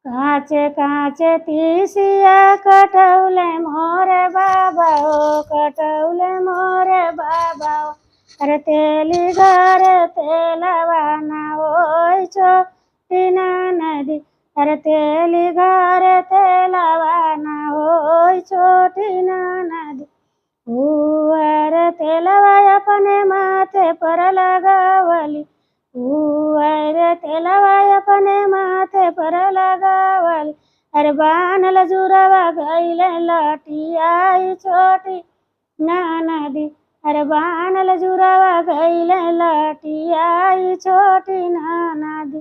काचे काचे तीसिया कटौले मोरे बाबा हो, कटौले मोरे बाबा हो। अरे तेली घर तेलवाना ओय छोटीना नदी। अरे तेली घर तेलवाना ओय छोटीना नदी। अरे तेलवा अपने माथे पर लगावली, अरे तेलवा अपने माथे पर लगावली। अरे बानल जुरवा गईले लटियाई छोटी ना नदी। अरे बानल जुरवा गईले लटियाई छोटी ना नदी।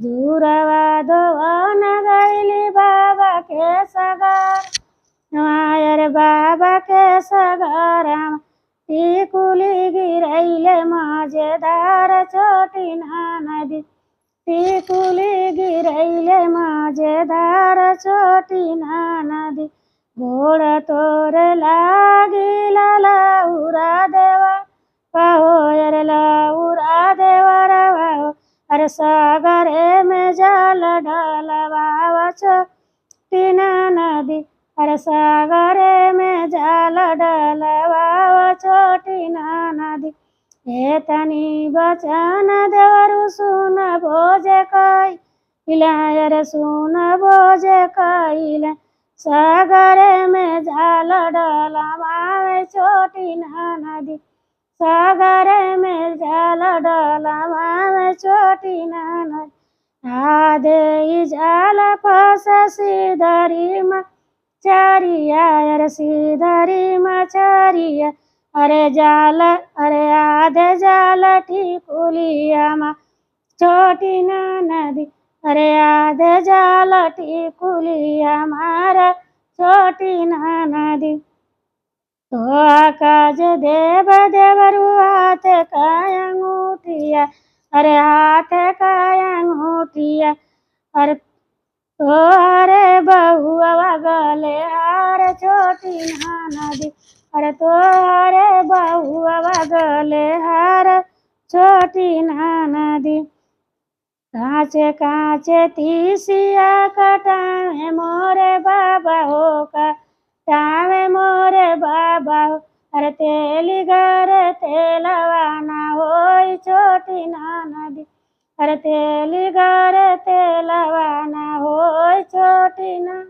जुरवा दोवन गईली बाबा के सगार, अरे बाबा के सगाराम टिकुली गिरैले मजेदार छोटी ना नदी। टिकुली गिरैले मजेदार छोटी ना नदी। घोड़ तोर लागिल लौरा देवा पाहो, अरे लौरा देवर वाहो। अरे सागरे में जाल डलवाव छोटी ना नदी। अरे सागरे में जाल डलवाव छोटी ना नदी। हे तनी बचन देवरु सुन भोजे कइला, अरे सुन भोजे कइला। सागरे में जाल डलवावे छोटी ना नदी। सागरे में जाल डलवावे छोटी ना नदी। आधे जाल फस सीधरी मछरिया, अरे सीधरी मछरिया। अरे जाल अरे आधे जाल टिकुलिया मा छोटी ना नदी। अरे आधे जाल टिकुलिया मार छोटी ना नदी। तो काज देव देवरु हाथ काय अंगूठिया, अरे हाथ काय अंगूठिया। अरे तोरे बहुआ गले हार छोटी ना नदी। अरे तोरे बहुआ गले हार छोटी ना नदी। काचे काचे तीसिया कटावे मोरे बाबा हो, कटावे मोरे बाबा हो। अरे तेली घर तेलवाना होय छोटी ना नदी। अरे तेली घर तेलवाना होय छोटी ना।